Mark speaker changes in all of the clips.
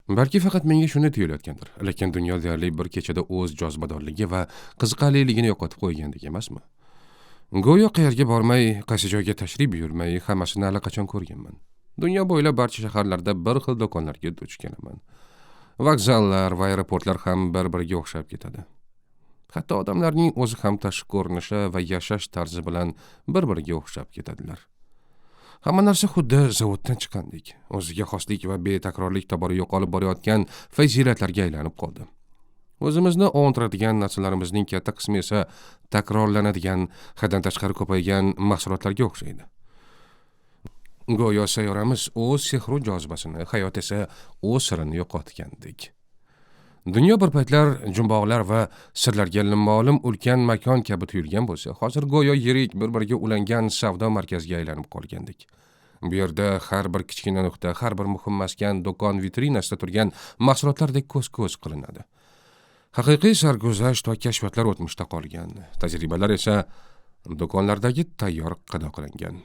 Speaker 1: Balki faqat menga shuni tuyulayotgandir, lekin dunyo deyarli bir kechada o'z jozibadorligi va qiziqarliligini yo'qotib qo'ygandek emasmi? Go'yo qayerga bormay, qaysi joyga tashrif buyurmay, hammasini allaqachon ko'rganman. Dunyo bo'ylab barcha shaharlarda bir xil do'konlarga duch kelaman. Vokzallar va aeroportlar ham bir-biriga o'xshab ketadi. Hatto odamlarning o'zi ham tashqi ko'rinishi va yashash tarzi bilan bir-biriga o'xshab ketadilar. Hamma narsa xuddi zavoddan chiqqandek, o'ziga xoslik va betakrorlik tobora yo'qolib borayotgan fazilatlarga aylanib qoldi. O'zimizni ovuntiradigan narsalarimizning katta qismi esa takrorlanadigan, haddan tashqari ko'paygan mahsulotlarga o'xshaydi. Go'yo sayyoramiz o'z sehru jozibasini, hayot esa o'z sirini yo'qotgandek. Dunyo bir paytlar jumboqlar va sirlarga ma'lum ulkan makon kabi tuyulgan bo'lsa, hozir go'yo yirik bir-biriga ulangan savdo markaziga aylanib qolgandek. Bu yerda har bir kichkina nuqta, har bir muhim maskan do'kon vitrinasida turgan mahsulotlardek ko'z-ko'z qilinadi. Haqiqiy sarguzasht va kashfiyotlar o'tmishda qolgan, tajribalar esa do'konlardagi tayyor qadoqlangan.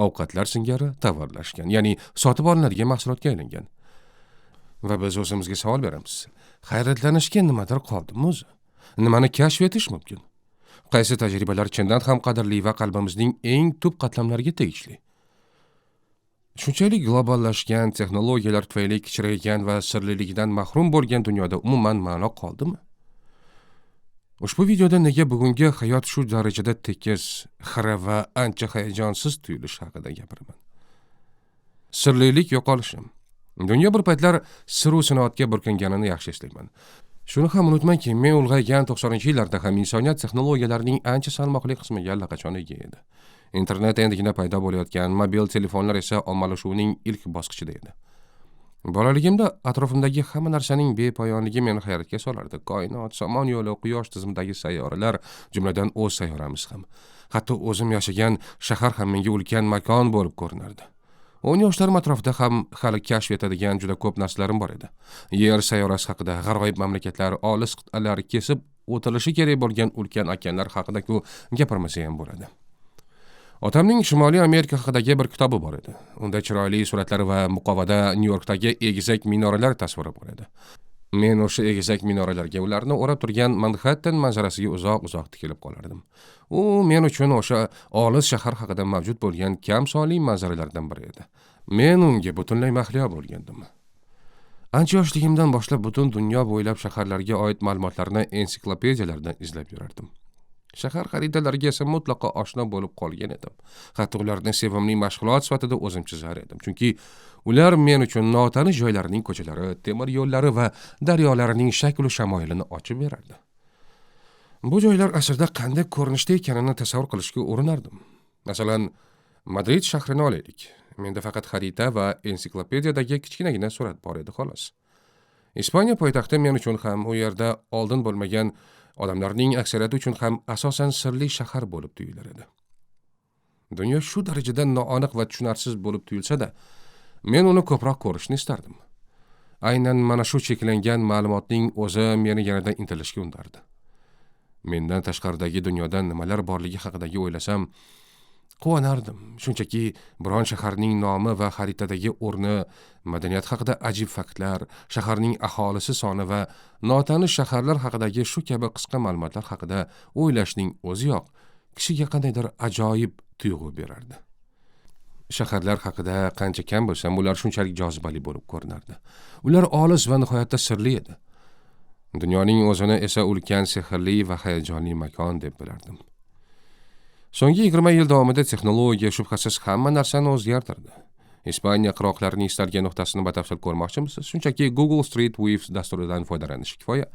Speaker 1: Ovqatlar singari tovarlashgan, ya'ni sotib olinadigan mahsulotga aylangan. Va biz o'zimizga savol beramiz. Hayratlanishga nimadir qoldimi o'zi? Nimani kashf etish mumkin? Qaysi tajribalar chindan ham qadrli va qalbimizning eng tub qatlamlariga tegishli? Shunchalik globallashgan texnologiyalar tufayli kichraygan va sirliligidan mahrum bo'lgan dunyoda umuman ma'no qoldimi? Ushbu videoda nega bugungi hayot shu darajada tekis, xira va ancha hayajonsiz tuyulish haqida gapiraman. Sirlilik yo'qolishi. Dunyo bir paytlar siru sinoatga burkanganini yaxshi eslayman. Shuni ham unutmangki, men ulg'aygan 90-yillarda ham insoniyat texnologiyalarining ancha salmoqli qismiga allaqachon ega edi. Internet endigina paydo bo'layotgan, mobil telefonlar esa ommalashuvning ilk bosqichida edi. Bolaligimda atrofimdagi hamma narsaning bepoyonligi meni hayratga solardi. Koinot, somon yo'li, quyosh tizimidagi sayyoralar, jumladan o'z sayyoramiz ham. Hatto o'zim yashagan shahar ham menga ulkan makon bo'lib ko'rinardi. 10 yoshlarim atrofida ham hali kashf etadigan juda ko'p narsalar bor edi. Yer sayyorasi haqida, g'arb mamlakatlar, olis qit'alar kesib o'tilishi kerak bo'lgan ulkan okeanlar haqida-ku gapirmasa ham bo'ladi. Otamning Shimoliy Amerika haqidagi bir kitobi bor edi. Unda chiroyli suratlar va muqovada Nyu-Yorkdagi egizak minoralar tasviri bor edi. Men o'sha egizak minoralarga ularni o'rab turgan Manhattan manzarasiga uzoq-uzoq tikilib qolardim. U men uchun o'sha olis shahar haqida mavjud bo'lgan kam sonli manzaralardan biri edi. Men unga butunlay mahliyo bo'lgandim. Ancha yoshligimdan boshlab butun dunyo bo'ylab shaharlarga oid ma'lumotlarni ensiklopediyalardan izlab yurardim. Shahar xaritalariga esa mutlaqo oshno bo'lib qolgan edim. Hatto ularni sevimli mashg'ulot sifatida o'zim chizar edim. Chunki ular men uchun notanish joylarning ko'chalari, temir yo'llari va daryolarining shakl va shamoyilini ochib berardi. Bu joylar aslida qanday ko'rinishda ekanini tasavvur qilishga urinardim. Masalan, Madrid shahrini olaylik. Menda faqat xarita va ensiklopediyadagi kichkinagina surat bor edi xolos. Ispaniya poytaxti men uchun ham u yerda oldin bo'lmagan odamlarning aksariyati uchun ham asosan sirli shahar bo'lib tuyular edi. Dunyo shu darajada noaniq va tushunarsiz bo'lib tuyulsa-da, men uni ko'proq ko'rishni istardim. Aynan mana shu cheklangan ma'lumotning o'zi meni yanada intilishga undardi. Mendan tashqaridagi dunyoda nimalar borligi haqidagi o'ylasam, quvonardim. Shunchaki biron shaharning nomi va xaritadagi o'rni, madaniyat haqida ajib faktlar, shaharning aholisi soni va notanish shaharlar haqidagi shu kabi qisqa ma'lumotlar haqida o'ylashning o'ziyoq kishiga qandaydir ajoyib tuyg'u berardi. Shaharlar haqida qancha kam bo'lsam, ular shunchalik jozibali bo'lib ko'rinardi. Ular olis va nihoyatda sirli edi. Dunyoning o'zini esa ulkan, sehrli va hayajonli makon deb bilardim. So'nggi 20 yil davomida texnologiya shubhasiz hamma narsani o'zgartirdi. Ispaniya qirg'oqlarining istalgan nuqtasini batafsil ko'rmoqchimisiz? Shunchaki Google Street View dasturidan foydalanish kifoya.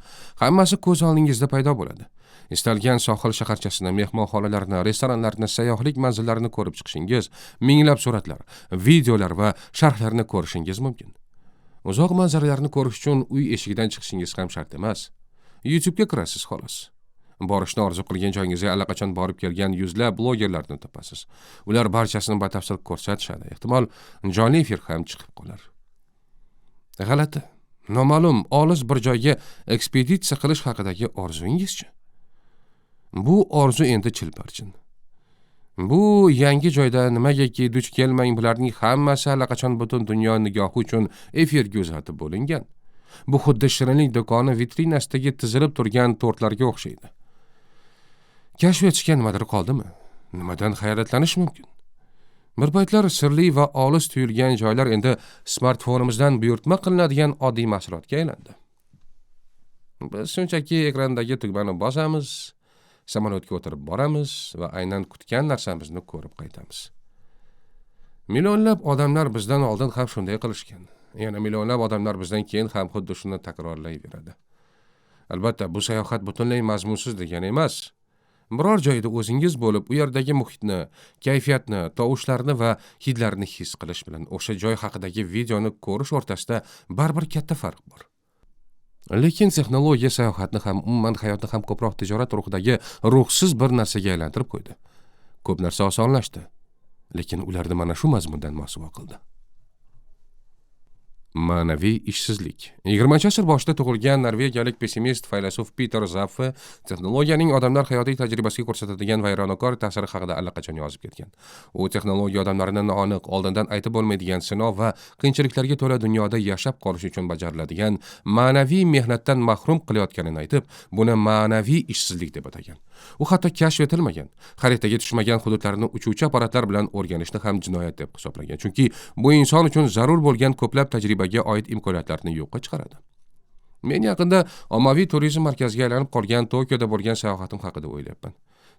Speaker 1: Hammasi ko'z oldingizda paydo bo'ladi. Istalgan sohil shaharchasini, mehmonxonalarni, restoranlarni, sayyohlik manzillarini ko'rib chiqishingiz, minglab suratlar, videolar va sharhlarni ko'rishingiz mumkin. Uzoq manzaralarni ko'rish uchun uy eshigidan chiqishingiz ham shart emas. YouTube ga kirasiz xolos. Borishni orzu qilgan joyingizga allaqachon borib kelgan yuzlab blogerlarni topasiz. Ular barchasini batafsil ko'rsatishadi. Ehtimol jonli efir ham chiqib qolar. G'alati, noma'lum, olis bir joyga ekspeditsiya qilish haqidagi orzungizchi? Bu orzu endi chilparchin. Bu yangi joyda nimagaki duch kelmang, bularning hammasi allaqachon butun dunyo nigohi uchun efirga uzatib bo'lingan. Bu xuddi shirinlik do'koni vitrinasidagi tizilib turgan tortlarga o'xshaydi. Kashf etishga nimadir qoldimi? Nimadan hayratlanish mumkin? Bir paytlar sirli va olis tuyulgan joylar endi smartfonimizdan buyurtma qilinadigan oddiy mahsulotga aylandi. Biz shunchaki ekrandagi tugmani bosamiz, samolyotga o'tirib boramiz va aynan kutgan narsamizni ko'rib qaytamiz. Millionlab odamlar bizdan oldin ham shunday qilishgan. Yana millionlab odamlar bizdan keyin ham xuddi shuni takrorlayveradi. Albatta, bu sayohat butunlay mazmunsiz degani emas. Biror joyda o'zingiz bo'lib, u yerdagi muhitni, kayfiyatni, tovushlarni va hidlarni his qilish bilan o'sha joy haqidagi videoni ko'rish o'rtasida baribir katta farq bor. Lekin texnologiya sayohatni ham, umuman hayotni ham ko'proq tijorat ruhidagi ruhsiz bir narsaga aylantirib qo'ydi. Ko'p narsa osonlashdi, lekin ularni mana shu mazmundan mosuvo qildi. Ma'naviy ishsizlik. 20-asr boshida tug'ilgan norvegiyalik pessimist faylasuf Peter Zaffe texnologiyaning odamlar hayotiy tajribasiga ko'rsatadigan vayronokor ta'siri haqida allaqachon yozib ketgan. U texnologiya odamlarni noaniq, oldindan aytib bo'lmaydigan sinov va qiyinchiliklarga to'la dunyoda yashab qolish uchun bajariladigan ma'naviy mehnatdan mahrum qilayotganini aytib, buni ma'naviy ishsizlik deb atagan. U hatto kashf etilmagan, xaritaga tushmagan hududlarni uchuvchi apparatlar bilan o'rganishni ham jinoyat deb hisoblagan. Chunki bu inson uchun zarur bo'lgan ko'plab tajribaga oid imkoniyatlarni yo'qqa chiqaradi. Men yaqinda ommaviy turizm markaziga aylanib qolgan Tokioda bo'lgan sayohatim haqida o'ylayapman.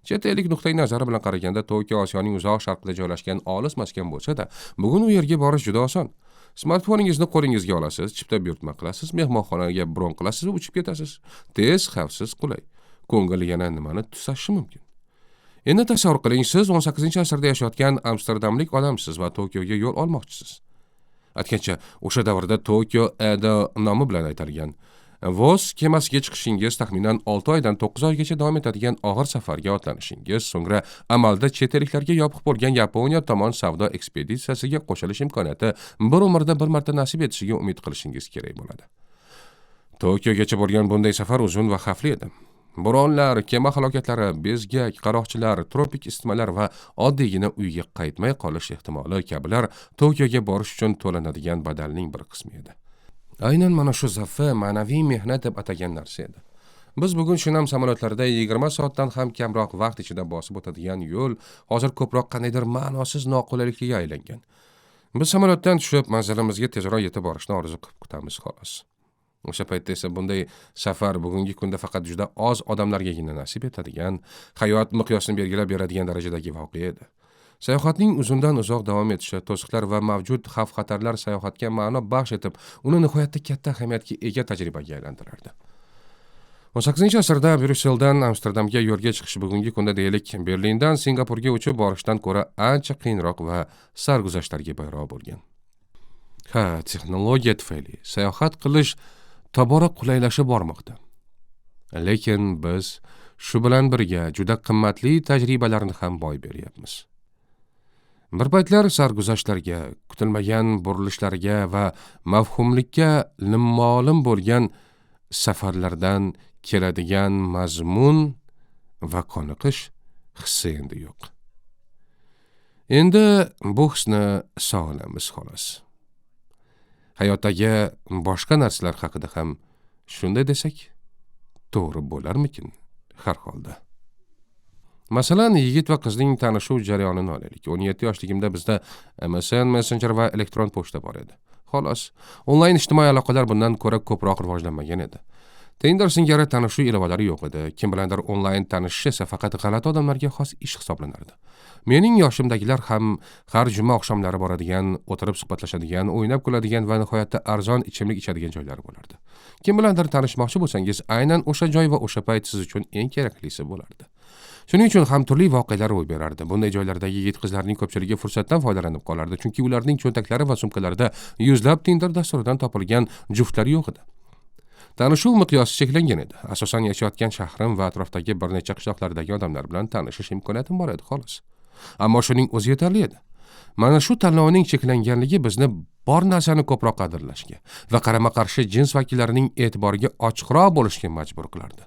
Speaker 1: Chet ellik nuqtai nazari bilan qaraganda Tokio Osiyoning uzoq sharqida joylashgan olis maskan bo'lsa-da, bugun u yerga borish juda oson. Smartfoningizni qo'lingizga olasiz, chipta buyurtma qilasiz, mehmonxonaga bron qilasiz va uchib ketasiz. Tez, xavfsiz, qulay. Ko'ngil yana nimani tusashi mumkin. Endi tasavvur qiling, siz 18-asrda yashayotgan amsterdamlik odamsiz va Tokioga yo'l olmoqchisiz. Aytgancha, o'sha davrda Tokio Eda nomi bilan aytilgan. Voz kemasiga chiqishingiz taxminan 6 oydan 9 oygacha davom etadigan og'ir safarga otlanishingiz, so'ngra amalda chet elliklarga yopiq bo'lgan Yaponiya tomon savdo ekspeditsiyasiga qo'shilish imkoniyati bir umrda bir marta nasib etishiga umid qilishingiz kerak bo'ladi. Tokiogacha bo'lgan bunday safar uzun va xavfli edi. Bo'ronlar, kema halokatlari, bezgak, qaroqchilar, tropik isitmalar va oddiygina uyga qaytmay qolish ehtimoli kabilar Tokioga borish uchun to'lanadigan badalning bir qismi edi. Aynan mana shu Zaffe ma'naviy mehnat deb atagan narsa edi. Biz bugun Shinam samolyotlarida 20 soatdan ham kamroq vaqt ichida bosib o'tadigan yo'l hozir ko'proq qandaydir ma'nosiz noqulaylikka aylangan. Biz samolyotdan tushib, manzilimizga tezroq yetib borishni orzu qilib kutamiz xolos. O'sha paytda esa bunday safar bugungi kunda faqat juda oz odamlargagina nasib etadigan, hayot miqyosini belgilab beradigan darajadagi voqea edi. Sayohatning uzundan uzoq davom etishi, to'siqlar va mavjud xavf-xatarlar sayohatga ma'no baxsh etib, uni nihoyatda katta ahamiyatga ega tajribaga aylantirardi. 18-asrda Bryusseldan Amsterdamga yo'lga chiqish bugungi kunda deylik Berlindan Singapurga uchib borishdan ko'ra ancha qiyinroq va sarguzashtlarga bayroq bo'lgan. Texnologiya tufayli sayohat qilish tobora qulaylashib bormoqda. Lekin biz shu bilan birga juda qimmatli tajribalarni ham boy beryapmiz. Bir paytlar sarguzashtlarga, kutilmagan burilishlarga va mavhumlikka limmolim bo'lgan safarlardan keladigan mazmun va qoniqish hissi endi yo'q. Endi bu hisni sog'inamiz xolos. Hayotdagi boshqa narsalar haqida ham shunday desak, to'g'ri bo'larmikin har holda. Masalan, yigit va qizning tanishuv jarayonini olaylik. 17 yoshligimda bizda MSN, Messenger va elektron pochta bor edi. Xolos, onlayn ijtimoiy aloqalar bundan ko'ra ko'proq rivojlanmagan edi. Tinder singari tanishuv ilovalari yo'q edi. Kim bilandir onlayn tanishish esa faqat g'alati odamlarga xos ish hisoblanardi. Mening yoshimdagilar ham har juma oqshomlari boradigan, o'tirib suhbatlashadigan, o'ynab kuladigan va nihoyatda arzon ichimlik ichadigan joylar bo'lardi. Kim bilandir tanishmoqchi bo'lsangiz, aynan o'sha joy va o'sha payt siz uchun eng keraklisi bo'lardi. Shuning uchun ham turli voqealar ro'y berardi. Bunday joylardagi yigit-qizlarning ko'pchiligi fursatdan foydalanib qolardi, chunki ularning cho'ntaklari va sumkalarida yuzlab Tinder dasturidan topilgan juftlar yo'q edi. Tanishuv miqyosi cheklangan edi. Asosan yashayotgan shahrim va atrofdagi bir necha qishloqlardagi odamlar bilan tanishish imkoniyatim bor edi xolos. Ammo shuning o'zi yetarli edi. Mana shu tanlovning cheklanganligi bizni bor narsani ko'proq qadrlashga va qarama-qarshi jins vakillarining e'tiboriga ochiqroq bo'lishga majbur qilardi.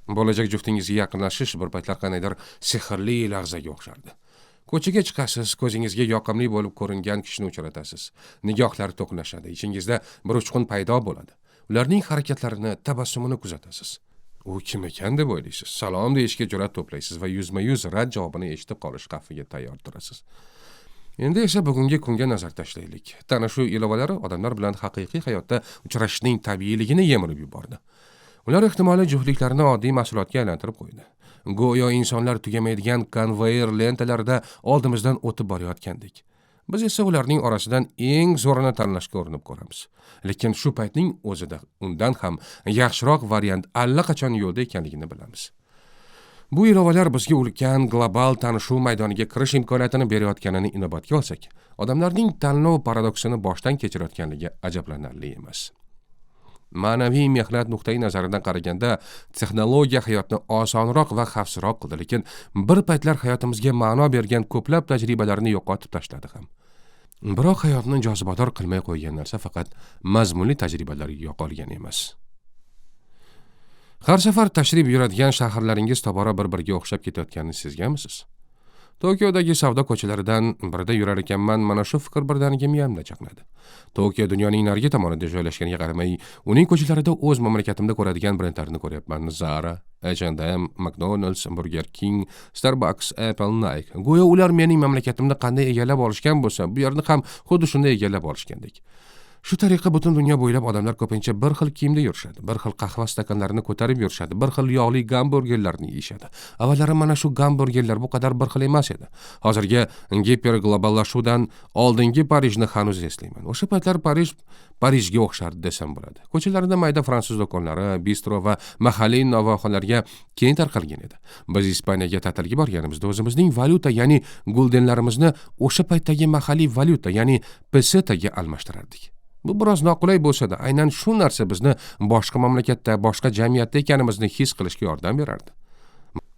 Speaker 1: Bo'lajak juftingizga yaqinlashish bir paytlar qandaydir sehrli lahzaga o'xshardi. Ko'chaga chiqasiz, ko'zingizga yoqimli bo'lib ko'ringan kishini uchratasiz. Nigohlar to'qnashadi, ichingizda bir uchqun paydo bo'ladi. ularning harakatlarini, tabassumini kuzatasiz. U kim ekan deb o'ylaysiz. Salom deyishga jur'at to'playsiz va yuzma-yuz rad javobini eshitib qolish xavfiga tayyor turasiz. Endi esa bugungi kunga nazar tashlaylik. Tanishuv ilovalari odamlar bilan haqiqiy hayotda uchrashishning tabiiyligini yemirib yubordi. Ular ehtimoliy juftliklarni oddiy mahsulotga aylantirib qo'ydi. Go'yo insonlar tugamaydigan konveyer lentalarida oldimizdan o'tib borayotgandik. Biz esa ularning orasidan eng zo'rini tanlashga urinib ko'ramiz. Lekin shu paytning o'zida undan ham yaxshiroq variant allaqachon yo'lda ekanligini bilamiz. Bu ilovalar bizga ulkan global tanishuv maydoniga kirish imkoniyatini berayotganini inobatga olsak, odamlarning tanlov paradoksini boshdan kechirayotganligi ajablanarli emas. Ma'naviy mehnat nuqtai nazaridan qaraganda, texnologiya hayotni osonroq va xavfsizroq qildi, lekin bir paytlar hayotimizga ma'no bergan ko'plab tajribalarni yo'qotib tashladi ham. Biroq hayotni jozibador qilmay qo'ygan narsa faqat mazmunli tajribalarga yo'qolgan emas. Har safar tashrif buyuradigan shaharlaringiz tobora bir-biriga o'xshab ketayotganini sezganmisiz? Tokiodagi savdo ko'chalaridan birida yurar ekanman, mana shu fikr birdaniga miyamda chaqnadi. Tokio dunyoning narigi tomonida joylashganiga qaramay, uning ko'chalarida o'z mamlakatimda ko'radigan brendlarni ko'ryapman. Zara, H&M, McDonald's, Burger King, Starbucks, Apple, Nike. Go'yo ular mening mamlakatimni qanday egallab olishgan bo'lsa, bu yerni ham xuddi shunday egallab olishgandek. Shu tariqa butun dunyo bo'ylab odamlar ko'pincha bir xil kiyimda yurishadi, bir xil qahva stakanlarini ko'tarib yurishadi, bir xil yog'li gamburgerlarni yeyishadi. Avvallari mana shu gamburgerlar bu qadar bir xil emas edi. Hozirgi gipergloballashuvdan oldingi Parijni hanuz eslayman. O'sha paytlar Parijga o'xshardi desam bo'ladi. Ko'chalarida mayda fransuz do'konlari, bistro va mahalliy navoxonlarga keng tarqalgan edi. Biz Ispaniyaga ta'tilga borganimizda o'zimizning valyuta, ya'ni guldenlarimizni o'sha paytdagi mahalliy valyuta, ya'ni pesetaga almashtirardik. Bu biroz noqulay bo'lsa-da, aynan shu narsa bizni boshqa mamlakatda, boshqa jamiyatda ekanimizni his qilishga yordam berardi.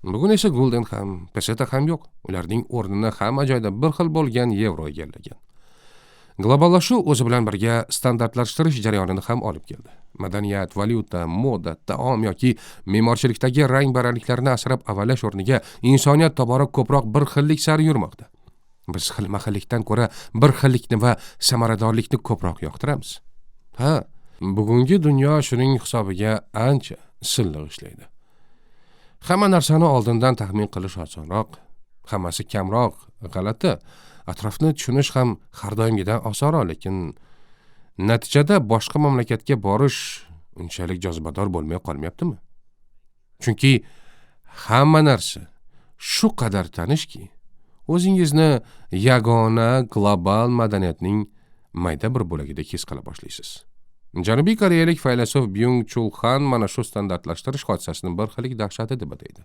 Speaker 1: Bugun esa gulden ham, peseta ham yo'q. Ularning o'rnini hamma joyda bir xil bo'lgan yevro egallagan. Globallashuv o'zi bilan birga standartlashtirish jarayonini ham olib keldi. Madaniyat, valyuta, moda, taom yoki me'morchilikdagi rang-barangliklarni asrab avalash o'rniga insoniyat tobora ko'proq bir xillik sari yurmoqda. Biz xilma-xillikdan ko'ra bir xillikni va samaradorlikni ko'proq yoqtiramiz. Bugungi dunyo shuning hisobiga ancha silliq ishlaydi. Hamma narsani oldindan taxmin qilish osonroq, hammasi kamroq, g'alati. Atrofni tushunish ham har doimgidan osonroq, lekin natijada boshqa mamlakatga borish unchalik jozibador bo'lmay qolmayaptimi? Chunki hamma narsa shu qadar tanishki, o'zingizni yagona global madaniyatning mayda bir bo'lagidek his qila boshlaysiz. Janubiy koreyalik faylasuf Byung-Chul Han mana shu standartlashtirish hodisasini bir xillik dahshati deb ataydi.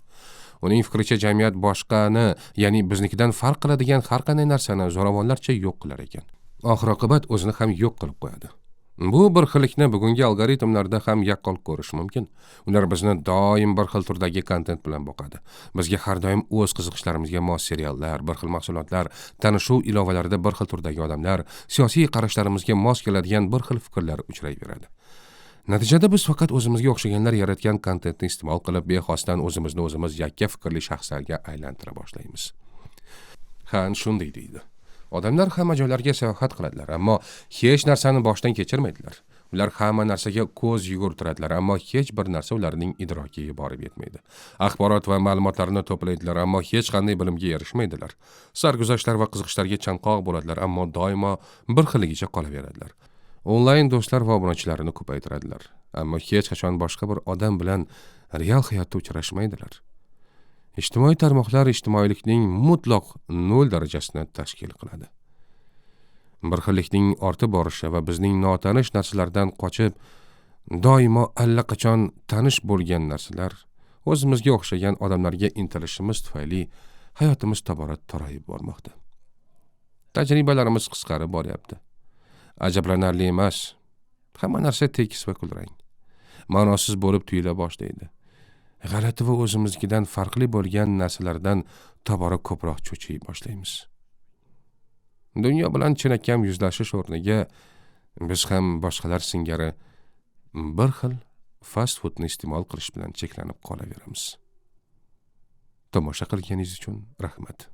Speaker 1: Uning fikricha jamiyat boshqani, ya'ni biznikidan farq qiladigan har qanday narsani zo'ravonlarcha yo'q qilar ekan. Oxir-oqibat o'zini ham yo'q qilib qo'yadi. Bu bir xillikni bugungi algoritmlarda ham yaqqol ko'rish mumkin. Ular bizni doim bir xil turdagi kontent bilan boqadi. Bizga har doim o'z qiziqishlarimizga mos seriallar, bir xil mahsulotlar, tanishuv ilovalarida bir xil turdagi odamlar, siyosiy qarashlarimizga mos keladigan bir xil fikrlar uchrayveradi. Natijada biz faqat o'zimizga o'xshaganlar yaratgan kontentni iste'mol qilib, bexosdan o'zimizni o'zimiz yakka fikrli shaxslarga aylantira boshlaymiz. Han shunday deydi. Odamlar hamma joylarga sayohat qiladilar, ammo hech narsani boshdan kechirmaydilar. Ular hamma narsaga ko'z yugurtiradilar, ammo hech bir narsa ularning idrokiga borib yetmaydi. Axborot va ma'lumotlarni to'playdilar, ammo hech qanday bilimga erishmaydilar. Sarguzashtlar va qiziqishlarga chanqoq bo'ladilar, ammo doimo bir xilligicha qolaveradilar. Onlayn do'stlar va obunachilarini ko'paytiradilar, ammo hech qachon boshqa bir odam bilan real hayotda uchrashmaydilar. Ijtimoiy tarmoqlar ijtimoiylikning mutlaq 0 darajasini tashkil qiladi. Bir xillikning ortib borishi va bizning notanish narsalardan qochib, doimo allaqachon tanish bo'lgan narsalar, o'zimizga o'xshagan odamlarga intilishimiz tufayli hayotimiz tobora torayib bormoqda. Tajribalarimiz qisqarib boryapti. Ajablanarli emas. Hamma narsa tekis va kulrang. Ma'nosiz bo'lib tuyula boshlaydi. G'alati va o'zimizgidan farqli bo'lgan narsalardan tobora ko'proq cho'chiy boshlaymiz. Dunyo bilan chinakam yuzlashish o'rniga biz ham boshqalar singari bir xil fast foodni iste'mol qilish bilan cheklanib qolaveramiz. Tomosha qilganingiz uchun rahmat.